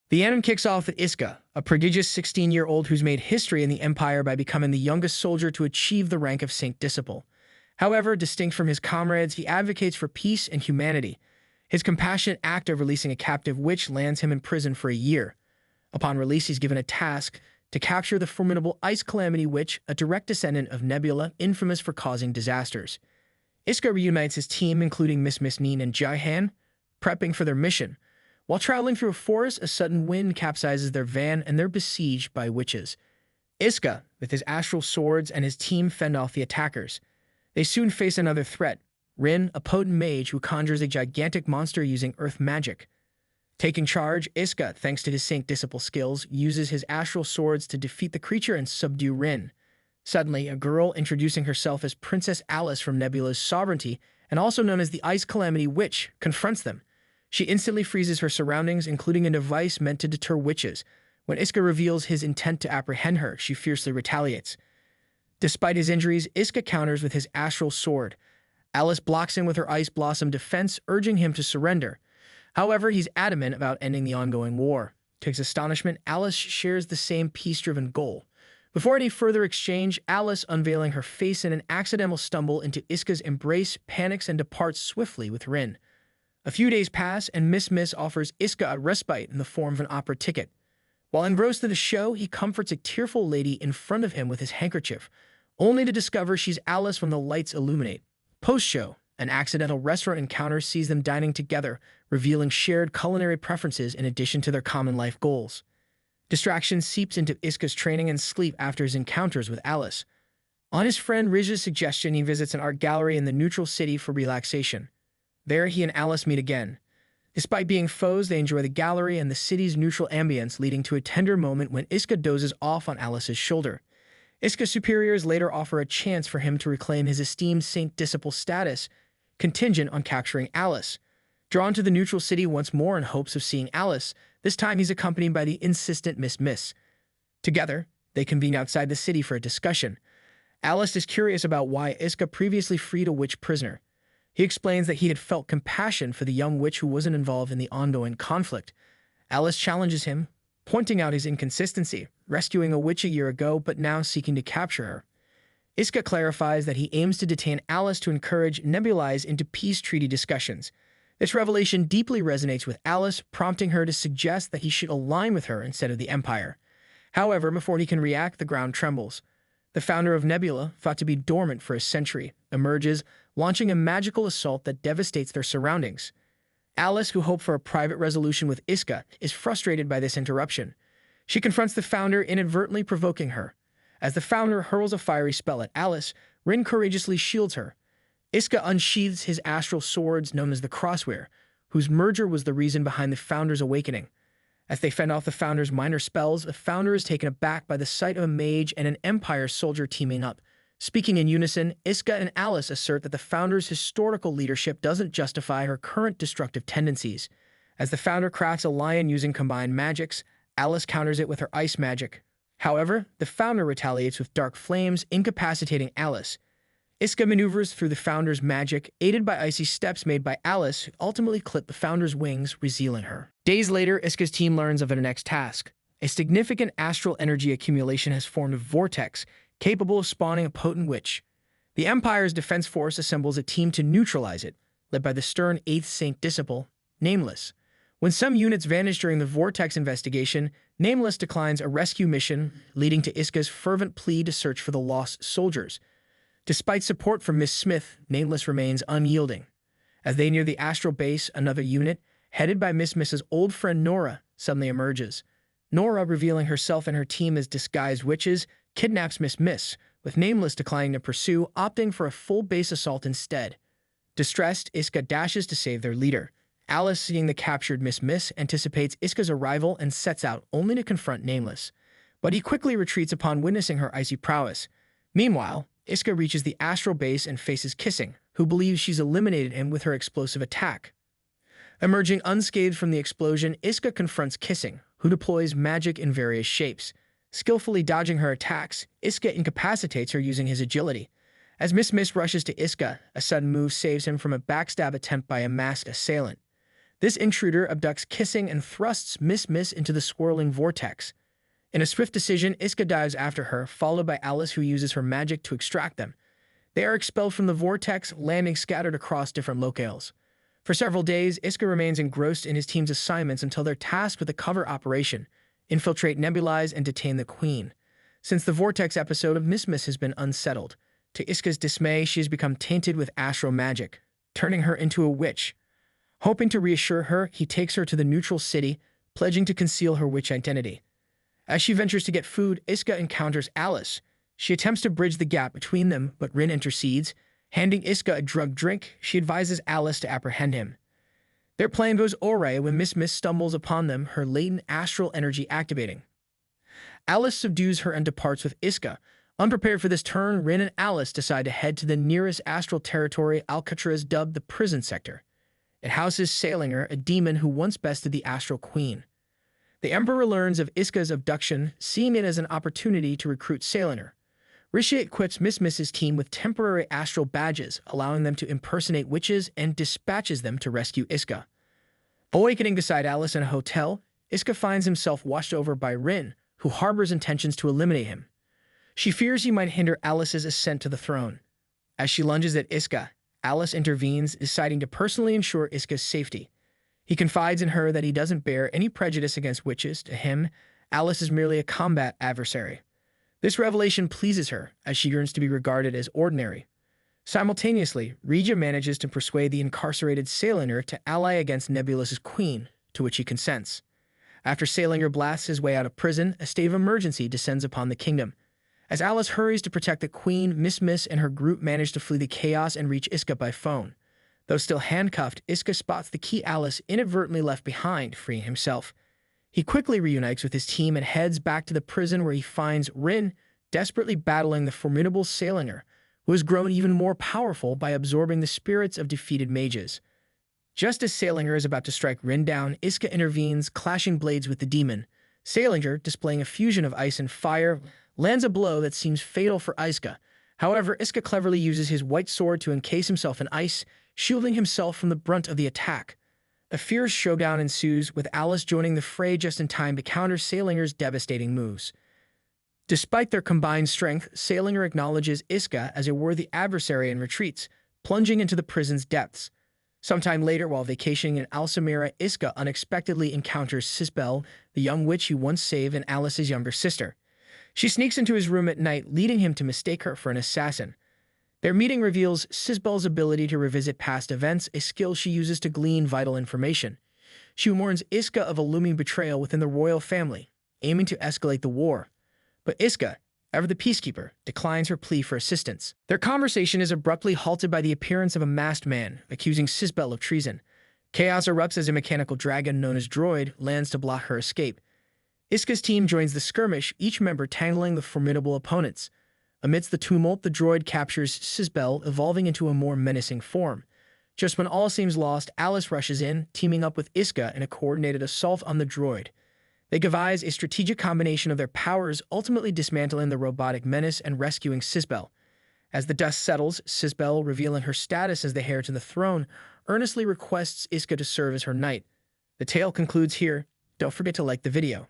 The anime kicks off with Iska, a prodigious 16-year-old who's made history in the Empire by becoming the youngest soldier to achieve the rank of Saint Disciple. However, distinct from his comrades, he advocates for peace and humanity. His compassionate act of releasing a captive witch lands him in prison for a year. Upon release, he's given a task to capture the formidable Ice Calamity Witch, a direct descendant of Nebula, infamous for causing disasters. Iska reunites his team, including Miss Neen and Jihan, prepping for their mission. While traveling through a forest, a sudden wind capsizes their van and they're besieged by witches. Iska, with his astral swords, and his team fend off the attackers. They soon face another threat, Rin, a potent mage who conjures a gigantic monster using earth magic. Taking charge, Iska, thanks to his Saint Disciple skills, uses his astral swords to defeat the creature and subdue Rin. Suddenly, a girl introducing herself as Princess Alice from Nebula's Sovereignty, and also known as the Ice Calamity Witch, confronts them. She instantly freezes her surroundings, including a device meant to deter witches. When Iska reveals his intent to apprehend her, she fiercely retaliates. Despite his injuries, Iska counters with his astral sword. Alice blocks him with her Ice Blossom defense, urging him to surrender. However, he's adamant about ending the ongoing war. To his astonishment, Alice shares the same peace-driven goal. Before any further exchange, Alice, unveiling her face in an accidental stumble into Iska's embrace, panics and departs swiftly with Rin. A few days pass, and Miss offers Iska a respite in the form of an opera ticket. While engrossed in the show, he comforts a tearful lady in front of him with his handkerchief, only to discover she's Alice when the lights illuminate. Post-show, an accidental restaurant encounter sees them dining together, revealing shared culinary preferences in addition to their common life goals. Distraction seeps into Iska's training and sleep after his encounters with Alice. On his friend Riz's suggestion, he visits an art gallery in the neutral city for relaxation. There, he and Alice meet again. Despite being foes, they enjoy the gallery and the city's neutral ambience, leading to a tender moment when Iska dozes off on Alice's shoulder. Iska's superiors later offer a chance for him to reclaim his esteemed Saint Disciple status, contingent on capturing Alice. Drawn to the neutral city once more in hopes of seeing Alice, this time he's accompanied by the insistent Miss. Together, they convene outside the city for a discussion. Alice is curious about why Iska previously freed a witch prisoner. He explains that he had felt compassion for the young witch who wasn't involved in the ongoing conflict. Alice challenges him, pointing out his inconsistency, rescuing a witch a year ago but now seeking to capture her. Iska clarifies that he aims to detain Alice to encourage Nebulize into peace treaty discussions. This revelation deeply resonates with Alice, prompting her to suggest that he should align with her instead of the Empire. However, before he can react, the ground trembles. The founder of Nebula, thought to be dormant for a century, emerges, launching a magical assault that devastates their surroundings. Alice, who hoped for a private resolution with Iska, is frustrated by this interruption. She confronts the founder, inadvertently provoking her. As the founder hurls a fiery spell at Alice, Rin courageously shields her. Iska unsheathes his astral swords known as the Crosswear, whose merger was the reason behind the founder's awakening. As they fend off the founder's minor spells, the founder is taken aback by the sight of a mage and an Empire soldier teaming up. Speaking in unison, Iska and Alice assert that the founder's historical leadership doesn't justify her current destructive tendencies. As the founder crafts a lion using combined magics, Alice counters it with her ice magic. However, the founder retaliates with dark flames, incapacitating Alice. Iska maneuvers through the founder's magic, aided by icy steps made by Alice, who ultimately clip the founder's wings, resealing her. Days later, Iska's team learns of their next task. A significant astral energy accumulation has formed a vortex, capable of spawning a potent witch. The Empire's defense force assembles a team to neutralize it, led by the stern 8th Saint Disciple, Nameless. When some units vanish during the vortex investigation, Nameless declines a rescue mission, leading to Iska's fervent plea to search for the lost soldiers. Despite support from Miss Smith, Nameless remains unyielding. As they near the astral base, another unit, headed by Miss's old friend Nora, suddenly emerges. Nora, revealing herself and her team as disguised witches, kidnaps Miss, with Nameless declining to pursue, opting for a full base assault instead. Distressed, Iska dashes to save their leader. Alice, seeing the captured Miss, anticipates Iska's arrival and sets out, only to confront Nameless. But he quickly retreats upon witnessing her icy prowess. Meanwhile, Iska reaches the astral base and faces Kissing, who believes she's eliminated him with her explosive attack. Emerging unscathed from the explosion, Iska confronts Kissing, who deploys magic in various shapes. Skillfully dodging her attacks, Iska incapacitates her using his agility. As Miss rushes to Iska, a sudden move saves him from a backstab attempt by a masked assailant. This intruder abducts Kissing and thrusts Miss into the swirling vortex. In a swift decision, Iska dives after her, followed by Alice, who uses her magic to extract them. They are expelled from the vortex, landing scattered across different locales. For several days, Iska remains engrossed in his team's assignments until they're tasked with a cover operation: infiltrate, nebulize, and detain the Queen. Since the vortex episode of Miss has been unsettled, to Iska's dismay, she has become tainted with astral magic, turning her into a witch. Hoping to reassure her, he takes her to the neutral city, pledging to conceal her witch identity. As she ventures to get food, Iska encounters Alice. She attempts to bridge the gap between them, but Rin intercedes. Handing Iska a drugged drink, she advises Alice to apprehend him. Their plan goes awry when Miss stumbles upon them, her latent astral energy activating. Alice subdues her and departs with Iska. Unprepared for this turn, Rin and Alice decide to head to the nearest astral territory Alcatraz dubbed the Prison Sector. It houses Salinger, a demon who once bested the Astral Queen. The Emperor learns of Iska's abduction, seeing it as an opportunity to recruit Salinger. Rishi equips Miss's team with temporary astral badges, allowing them to impersonate witches, and dispatches them to rescue Iska. Awakening beside Alice in a hotel, Iska finds himself watched over by Rin, who harbors intentions to eliminate him. She fears he might hinder Alice's ascent to the throne. As she lunges at Iska, Alice intervenes, deciding to personally ensure Iska's safety. He confides in her that he doesn't bear any prejudice against witches. To him, Alice is merely a combat adversary. This revelation pleases her, as she yearns to be regarded as ordinary. Simultaneously, Regia manages to persuade the incarcerated Salinger to ally against Nebulus's queen, to which he consents. After Salinger blasts his way out of prison, a state of emergency descends upon the kingdom. As Alice hurries to protect the Queen, Miss and her group manage to flee the chaos and reach Iska by phone. Though still handcuffed, Iska spots the key Alice inadvertently left behind, freeing himself. He quickly reunites with his team and heads back to the prison, where he finds Rin desperately battling the formidable Salinger, who has grown even more powerful by absorbing the spirits of defeated mages. Just as Salinger is about to strike Rin down, Iska intervenes, clashing blades with the demon. Salinger, displaying a fusion of ice and fire, lands a blow that seems fatal for Iska. However, Iska cleverly uses his white sword to encase himself in ice, shielding himself from the brunt of the attack. A fierce showdown ensues, with Alice joining the fray just in time to counter Salinger's devastating moves. Despite their combined strength, Salinger acknowledges Iska as a worthy adversary and retreats, plunging into the prison's depths. Sometime later, while vacationing in Alsamira, Iska unexpectedly encounters Sisbel, the young witch he once saved and Alice's younger sister. She sneaks into his room at night, leading him to mistake her for an assassin. Their meeting reveals Sisbel's ability to revisit past events, a skill she uses to glean vital information. She warns Iska of a looming betrayal within the royal family, aiming to escalate the war. But Iska, ever the peacekeeper, declines her plea for assistance. Their conversation is abruptly halted by the appearance of a masked man, accusing Sisbel of treason. Chaos erupts as a mechanical dragon known as Droid lands to block her escape. Iska's team joins the skirmish, each member tangling the formidable opponents. Amidst the tumult, the droid captures Sisbel, evolving into a more menacing form. Just when all seems lost, Alice rushes in, teaming up with Iska in a coordinated assault on the droid. They devise a strategic combination of their powers, ultimately dismantling the robotic menace and rescuing Sisbel. As the dust settles, Sisbel, revealing her status as the heir to the throne, earnestly requests Iska to serve as her knight. The tale concludes here. Don't forget to like the video.